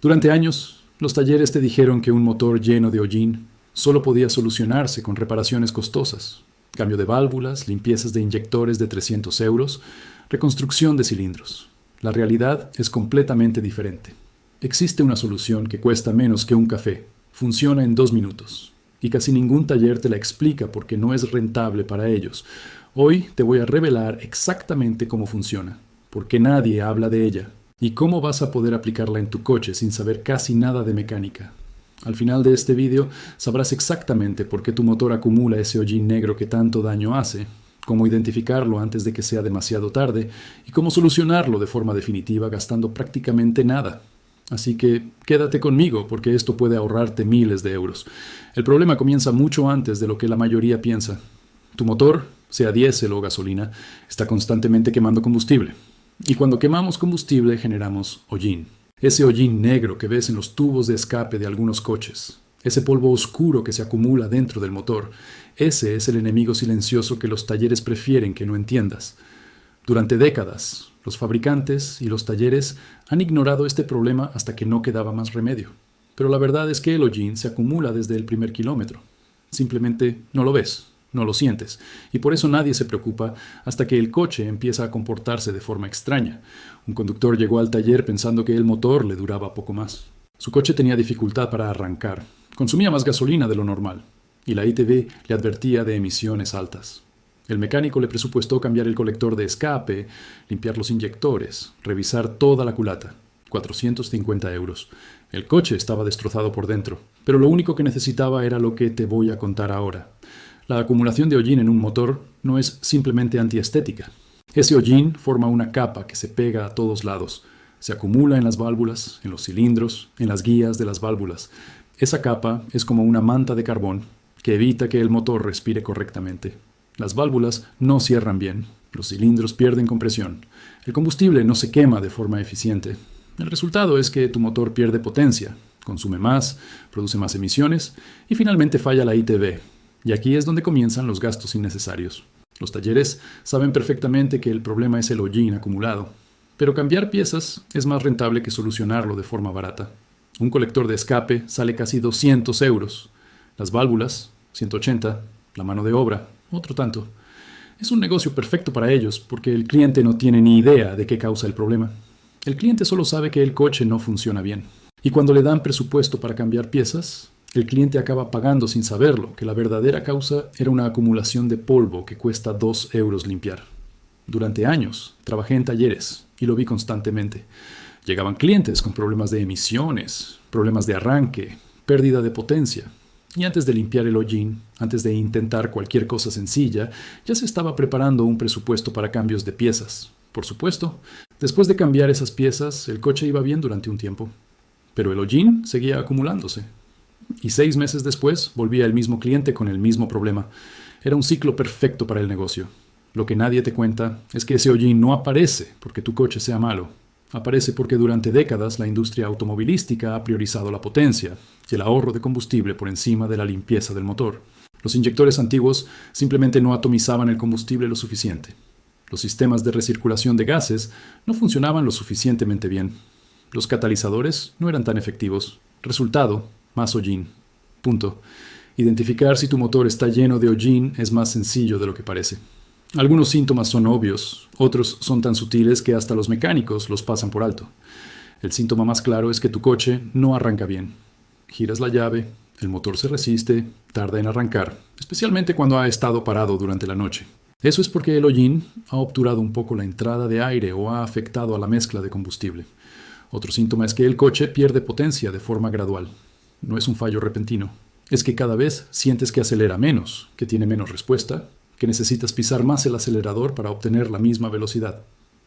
Durante años, los talleres te dijeron que un motor lleno de hollín solo podía solucionarse con reparaciones costosas, cambio de válvulas, limpiezas de inyectores de 300 euros, reconstrucción de cilindros. La realidad es completamente diferente. Existe una solución que cuesta menos que un café, funciona en 2 minutos, y casi ningún taller te la explica porque no es rentable para ellos. Hoy te voy a revelar exactamente cómo funciona, porque nadie habla de ella, y cómo vas a poder aplicarla en tu coche sin saber casi nada de mecánica. Al final de este vídeo sabrás exactamente por qué tu motor acumula ese hollín negro que tanto daño hace, cómo identificarlo antes de que sea demasiado tarde y cómo solucionarlo de forma definitiva gastando prácticamente nada. Así que quédate conmigo porque esto puede ahorrarte miles de euros. El problema comienza mucho antes de lo que la mayoría piensa. Tu motor, sea diésel o gasolina, está constantemente quemando combustible. Y cuando quemamos combustible generamos hollín. Ese hollín negro que ves en los tubos de escape de algunos coches. Ese polvo oscuro que se acumula dentro del motor. Ese es el enemigo silencioso que los talleres prefieren que no entiendas. Durante décadas, los fabricantes y los talleres han ignorado este problema hasta que no quedaba más remedio. Pero la verdad es que el hollín se acumula desde el primer kilómetro. Simplemente no lo ves, no lo sientes, y por eso nadie se preocupa hasta que el coche empieza a comportarse de forma extraña. Un conductor llegó al taller pensando que el motor le duraba poco más. Su coche tenía dificultad para arrancar, consumía más gasolina de lo normal, y la ITV le advertía de emisiones altas. El mecánico le presupuestó cambiar el colector de escape, limpiar los inyectores, revisar toda la culata. 450 euros. El coche estaba destrozado por dentro, pero lo único que necesitaba era lo que te voy a contar ahora. La acumulación de hollín en un motor no es simplemente antiestética. Ese hollín forma una capa que se pega a todos lados. Se acumula en las válvulas, en los cilindros, en las guías de las válvulas. Esa capa es como una manta de carbón que evita que el motor respire correctamente. Las válvulas no cierran bien. Los cilindros pierden compresión. El combustible no se quema de forma eficiente. El resultado es que tu motor pierde potencia, consume más, produce más emisiones y finalmente falla la ITV. Y aquí es donde comienzan los gastos innecesarios. Los talleres saben perfectamente que el problema es el hollín acumulado, pero cambiar piezas es más rentable que solucionarlo de forma barata. Un colector de escape sale casi 200 euros. Las válvulas, 180, la mano de obra, otro tanto. Es un negocio perfecto para ellos porque el cliente no tiene ni idea de qué causa el problema. El cliente solo sabe que el coche no funciona bien. Y cuando le dan presupuesto para cambiar piezas, el cliente acaba pagando sin saberlo que la verdadera causa era una acumulación de polvo que cuesta 2 euros limpiar. Durante años trabajé en talleres y lo vi constantemente. Llegaban clientes con problemas de emisiones, problemas de arranque, pérdida de potencia. Y antes de limpiar el hollín, antes de intentar cualquier cosa sencilla, ya se estaba preparando un presupuesto para cambios de piezas. Por supuesto, después de cambiar esas piezas, el coche iba bien durante un tiempo. Pero el hollín seguía acumulándose. Y 6 meses después volvía el mismo cliente con el mismo problema. Era un ciclo perfecto para el negocio. Lo que nadie te cuenta es que ese hollín no aparece porque tu coche sea malo. Aparece porque durante décadas la industria automovilística ha priorizado la potencia y el ahorro de combustible por encima de la limpieza del motor. Los inyectores antiguos simplemente no atomizaban el combustible lo suficiente. Los sistemas de recirculación de gases no funcionaban lo suficientemente bien. Los catalizadores no eran tan efectivos. Resultado, más hollín. Punto. Identificar si tu motor está lleno de hollín es más sencillo de lo que parece. Algunos síntomas son obvios, otros son tan sutiles que hasta los mecánicos los pasan por alto. El síntoma más claro es que tu coche no arranca bien. Giras la llave, el motor se resiste, tarda en arrancar, especialmente cuando ha estado parado durante la noche. Eso es porque el hollín ha obturado un poco la entrada de aire o ha afectado a la mezcla de combustible. Otro síntoma es que el coche pierde potencia de forma gradual. No es un fallo repentino. Es que cada vez sientes que acelera menos, que tiene menos respuesta, que necesitas pisar más el acelerador para obtener la misma velocidad.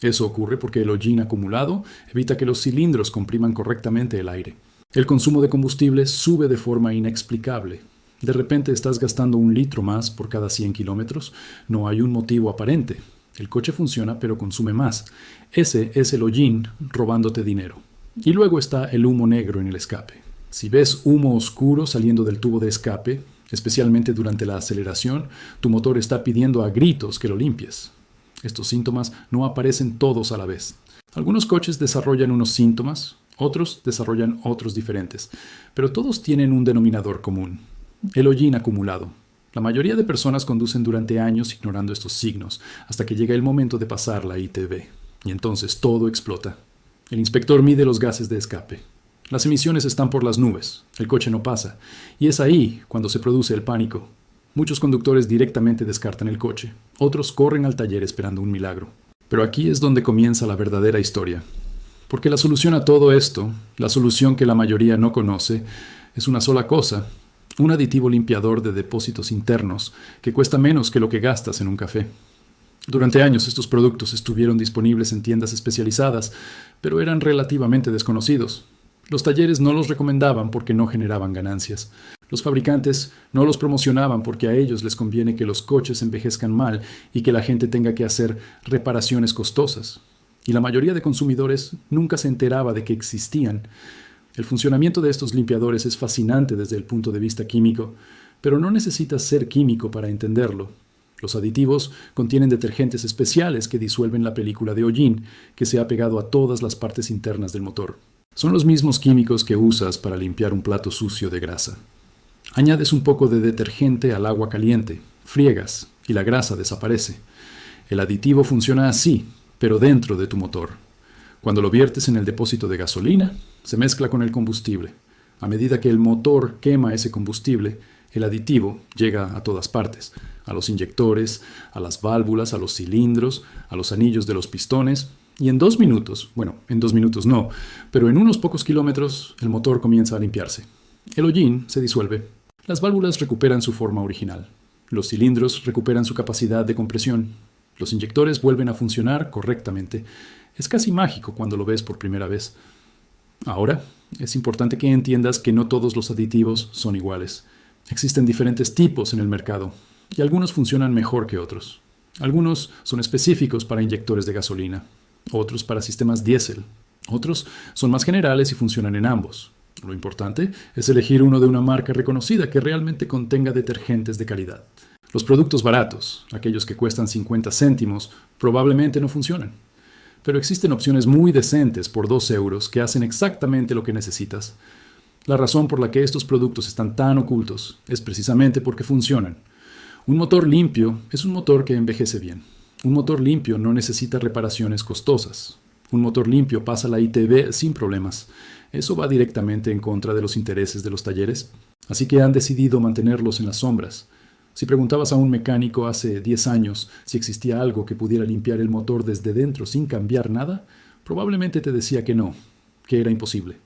Eso ocurre porque el hollín acumulado evita que los cilindros compriman correctamente el aire. El consumo de combustible sube de forma inexplicable. De repente estás gastando 1 litro más por cada 100 kilómetros. No hay un motivo aparente. El coche funciona pero consume más. Ese es el hollín robándote dinero. Y luego está el humo negro en el escape. Si ves humo oscuro saliendo del tubo de escape, especialmente durante la aceleración, tu motor está pidiendo a gritos que lo limpies. Estos síntomas no aparecen todos a la vez. Algunos coches desarrollan unos síntomas, Otros desarrollan otros diferentes, pero todos tienen un denominador común: el hollín acumulado. La mayoría de personas conducen durante años ignorando estos signos, hasta que llega el momento de pasar la ITB, y entonces todo explota. El inspector mide los gases de escape. Las emisiones están por las nubes, el coche no pasa, y es ahí cuando se produce el pánico. Muchos conductores directamente descartan el coche, otros corren al taller esperando un milagro. Pero aquí es donde comienza la verdadera historia. Porque la solución a todo esto, la solución que la mayoría no conoce, es una sola cosa: un aditivo limpiador de depósitos internos que cuesta menos que lo que gastas en un café. Durante años estos productos estuvieron disponibles en tiendas especializadas, pero eran relativamente desconocidos. Los talleres no los recomendaban porque no generaban ganancias. Los fabricantes no los promocionaban porque a ellos les conviene que los coches envejezcan mal y que la gente tenga que hacer reparaciones costosas. Y la mayoría de consumidores nunca se enteraba de que existían. El funcionamiento de estos limpiadores es fascinante desde el punto de vista químico, pero no necesitas ser químico para entenderlo. Los aditivos contienen detergentes especiales que disuelven la película de hollín que se ha pegado a todas las partes internas del motor. Son los mismos químicos que usas para limpiar un plato sucio de grasa. Añades un poco de detergente al agua caliente, friegas y la grasa desaparece. El aditivo funciona así, pero dentro de tu motor. Cuando lo viertes en el depósito de gasolina, se mezcla con el combustible. A medida que el motor quema ese combustible, el aditivo llega a todas partes: a los inyectores, a las válvulas, a los cilindros, a los anillos de los pistones, y en 2 minutos, bueno, en 2 minutos no, pero en unos pocos kilómetros, el motor comienza a limpiarse. El hollín se disuelve. Las válvulas recuperan su forma original. Los cilindros recuperan su capacidad de compresión. Los inyectores vuelven a funcionar correctamente. Es casi mágico cuando lo ves por primera vez. Ahora, es importante que entiendas que no todos los aditivos son iguales. Existen diferentes tipos en el mercado, y algunos funcionan mejor que otros. Algunos son específicos para inyectores de gasolina, otros para sistemas diésel. Otros son más generales y funcionan en ambos. Lo importante es elegir uno de una marca reconocida que realmente contenga detergentes de calidad. Los productos baratos, aquellos que cuestan 50 céntimos, probablemente no funcionan. Pero existen opciones muy decentes por 2 euros que hacen exactamente lo que necesitas. La razón por la que estos productos están tan ocultos es precisamente porque funcionan. Un motor limpio es un motor que envejece bien. Un motor limpio no necesita reparaciones costosas. Un motor limpio pasa la ITB sin problemas. Eso va directamente en contra de los intereses de los talleres, así que han decidido mantenerlos en las sombras. Si preguntabas a un mecánico hace 10 años si existía algo que pudiera limpiar el motor desde dentro sin cambiar nada, probablemente te decía que no, que era imposible.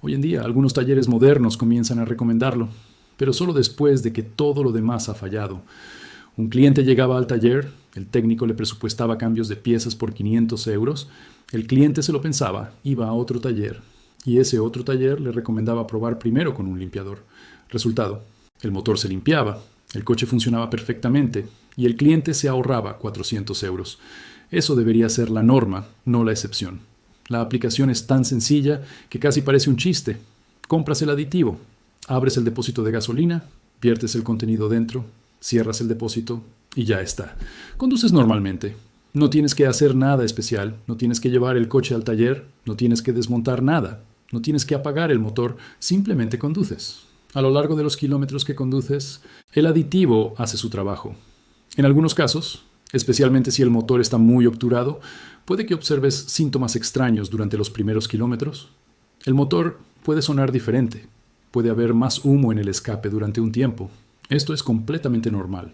Hoy en día, algunos talleres modernos comienzan a recomendarlo, pero solo después de que todo lo demás ha fallado. Un cliente llegaba al taller, el técnico le presupuestaba cambios de piezas por 500 euros, el cliente se lo pensaba, iba a otro taller, y ese otro taller le recomendaba probar primero con un limpiador. Resultado: el motor se limpiaba, el coche funcionaba perfectamente, y el cliente se ahorraba 400 euros. Eso debería ser la norma, no la excepción. La aplicación es tan sencilla que casi parece un chiste. Compras el aditivo, abres el depósito de gasolina, viertes el contenido dentro, cierras el depósito y ya está. Conduces normalmente. No tienes que hacer nada especial, no tienes que llevar el coche al taller, no tienes que desmontar nada, no tienes que apagar el motor, simplemente conduces. A lo largo de los kilómetros que conduces, el aditivo hace su trabajo. En algunos casos, especialmente si el motor está muy obturado, puede que observes síntomas extraños durante los primeros kilómetros. El motor puede sonar diferente, puede haber más humo en el escape durante un tiempo. Esto es completamente normal.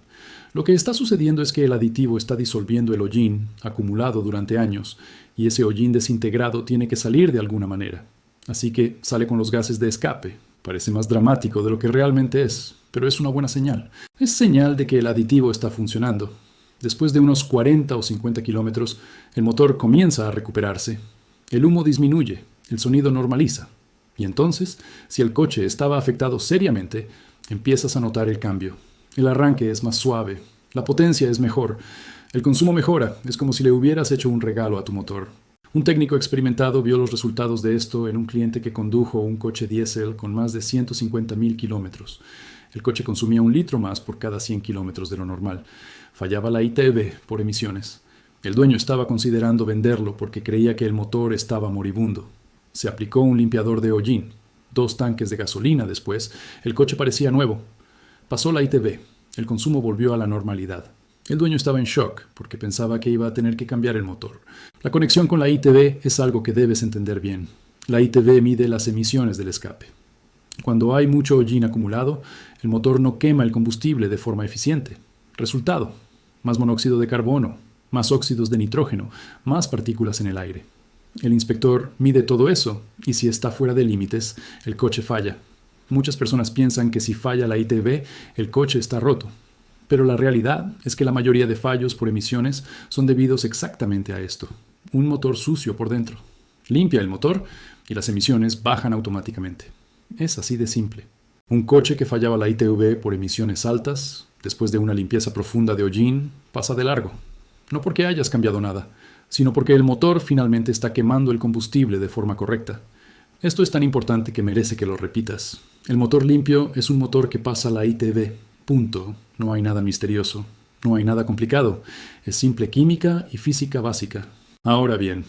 Lo que está sucediendo es que el aditivo está disolviendo el hollín acumulado durante años, y ese hollín desintegrado tiene que salir de alguna manera. Así que sale con los gases de escape. Parece más dramático de lo que realmente es, pero es una buena señal. Es señal de que el aditivo está funcionando. Después de unos 40 o 50 kilómetros, el motor comienza a recuperarse. El humo disminuye, el sonido normaliza. Y entonces, si el coche estaba afectado seriamente, empiezas a notar el cambio. El arranque es más suave, la potencia es mejor, el consumo mejora, es como si le hubieras hecho un regalo a tu motor. Un técnico experimentado vio los resultados de esto en un cliente que condujo un coche diésel con más de 150.000 kilómetros. El coche consumía 1 litro más por cada 100 kilómetros de lo normal. Fallaba la ITB por emisiones. El dueño estaba considerando venderlo porque creía que el motor estaba moribundo. Se aplicó un limpiador de hollín. 2 tanques de gasolina después, el coche parecía nuevo. Pasó la ITV. El consumo volvió a la normalidad. El dueño estaba en shock porque pensaba que iba a tener que cambiar el motor. La conexión con la ITV es algo que debes entender bien. La ITV mide las emisiones del escape. Cuando hay mucho hollín acumulado, el motor no quema el combustible de forma eficiente. Resultado: más monóxido de carbono, más óxidos de nitrógeno, más partículas en el aire. El inspector mide todo eso y si está fuera de límites, el coche falla. Muchas personas piensan que si falla la ITV, el coche está roto. Pero la realidad es que la mayoría de fallos por emisiones son debidos exactamente a esto: un motor sucio por dentro. Limpia el motor y las emisiones bajan automáticamente. Es así de simple. Un coche que fallaba la ITV por emisiones altas, después de una limpieza profunda de hollín, pasa de largo. No porque hayas cambiado nada, sino porque el motor finalmente está quemando el combustible de forma correcta. Esto es tan importante que merece que lo repitas. El motor limpio es un motor que pasa la ITV. Punto. No hay nada misterioso. No hay nada complicado. Es simple química y física básica. Ahora bien,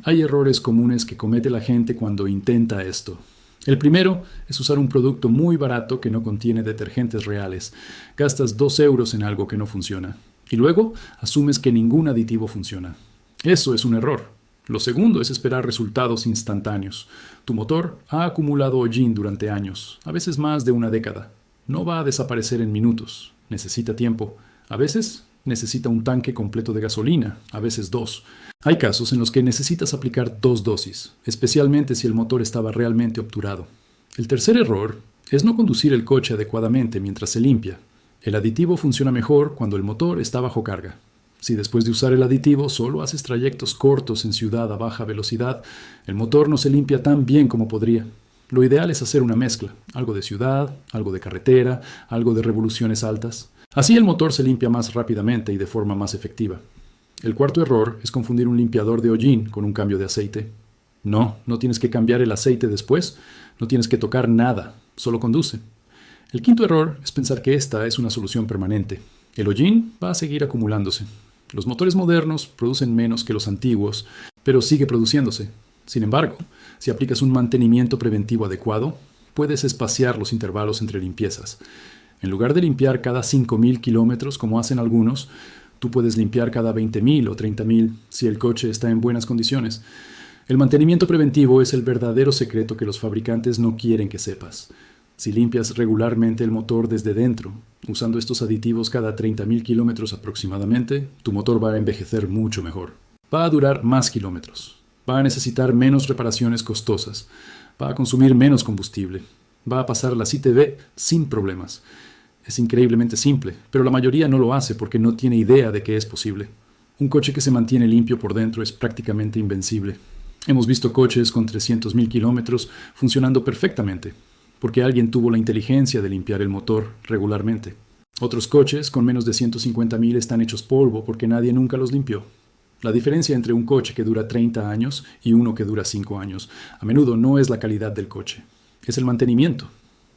hay errores comunes que comete la gente cuando intenta esto. El primero es usar un producto muy barato que no contiene detergentes reales. Gastas 2 euros en algo que no funciona. Y luego asumes que ningún aditivo funciona. Eso es un error. Lo segundo es esperar resultados instantáneos. Tu motor ha acumulado hollín durante años, a veces más de una década. No va a desaparecer en minutos. Necesita tiempo. A veces necesita un tanque completo de gasolina, a veces 2. Hay casos en los que necesitas aplicar 2 dosis, especialmente si el motor estaba realmente obturado. El tercer error es no conducir el coche adecuadamente mientras se limpia. El aditivo funciona mejor cuando el motor está bajo carga. Si después de usar el aditivo solo haces trayectos cortos en ciudad a baja velocidad, el motor no se limpia tan bien como podría. Lo ideal es hacer una mezcla, algo de ciudad, algo de carretera, algo de revoluciones altas. Así el motor se limpia más rápidamente y de forma más efectiva. El cuarto error es confundir un limpiador de hollín con un cambio de aceite. No tienes que cambiar el aceite después, no tienes que tocar nada, solo conduce. El quinto error es pensar que esta es una solución permanente. El hollín va a seguir acumulándose. Los motores modernos producen menos que los antiguos, pero sigue produciéndose. Sin embargo, si aplicas un mantenimiento preventivo adecuado, puedes espaciar los intervalos entre limpiezas. En lugar de limpiar cada 5.000 kilómetros, como hacen algunos, tú puedes limpiar cada 20.000 o 30.000 si el coche está en buenas condiciones. El mantenimiento preventivo es el verdadero secreto que los fabricantes no quieren que sepas. Si limpias regularmente el motor desde dentro, usando estos aditivos cada 30.000 kilómetros aproximadamente, tu motor va a envejecer mucho mejor. Va a durar más kilómetros. Va a necesitar menos reparaciones costosas. Va a consumir menos combustible. Va a pasar las ITV sin problemas. Es increíblemente simple, pero la mayoría no lo hace porque no tiene idea de que es posible. Un coche que se mantiene limpio por dentro es prácticamente invencible. Hemos visto coches con 300.000 kilómetros funcionando perfectamente, porque alguien tuvo la inteligencia de limpiar el motor regularmente. Otros coches con menos de 150.000 están hechos polvo porque nadie nunca los limpió. La diferencia entre un coche que dura 30 años y uno que dura 5 años a menudo no es la calidad del coche, es el mantenimiento.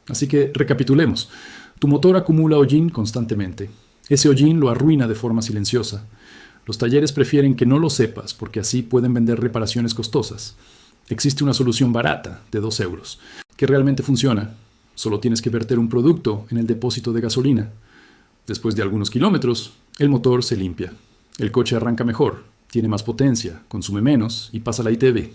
Así que recapitulemos. Tu motor acumula hollín constantemente. Ese hollín lo arruina de forma silenciosa. Los talleres prefieren que no lo sepas porque así pueden vender reparaciones costosas. Existe una solución barata de 2 euros que realmente funciona. Solo tienes que verter un producto en el depósito de gasolina. Después de algunos kilómetros, el motor se limpia. El coche arranca mejor. Tiene más potencia, consume menos y pasa la ITV.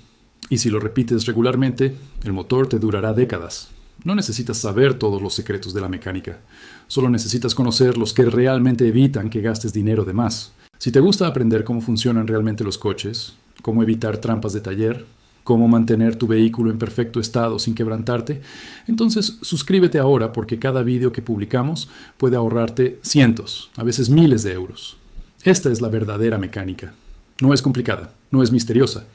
Y si lo repites regularmente, el motor te durará décadas. No necesitas saber todos los secretos de la mecánica. Solo necesitas conocer los que realmente evitan que gastes dinero de más. Si te gusta aprender cómo funcionan realmente los coches, cómo evitar trampas de taller, cómo mantener tu vehículo en perfecto estado sin quebrantarte, entonces suscríbete ahora porque cada vídeo que publicamos puede ahorrarte cientos, a veces miles de euros. Esta es la verdadera mecánica. No es complicada, no es misteriosa.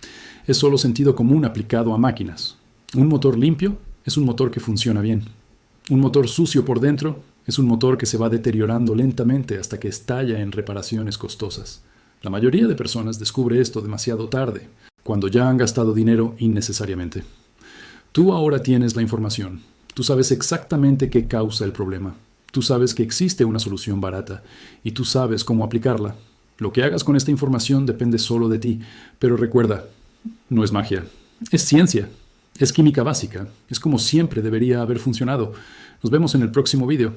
Es solo sentido común aplicado a máquinas. Un motor limpio es un motor que funciona bien. Un motor sucio por dentro es un motor que se va deteriorando lentamente hasta que estalla en reparaciones costosas. La mayoría de personas descubre esto demasiado tarde, cuando ya han gastado dinero innecesariamente. Tú ahora tienes la información. Tú sabes exactamente qué causa el problema. Tú sabes que existe una solución barata y tú sabes cómo aplicarla. Lo que hagas con esta información depende solo de ti, pero recuerda, no es magia, es ciencia. Es química básica. Es como siempre debería haber funcionado. Nos vemos en el próximo vídeo.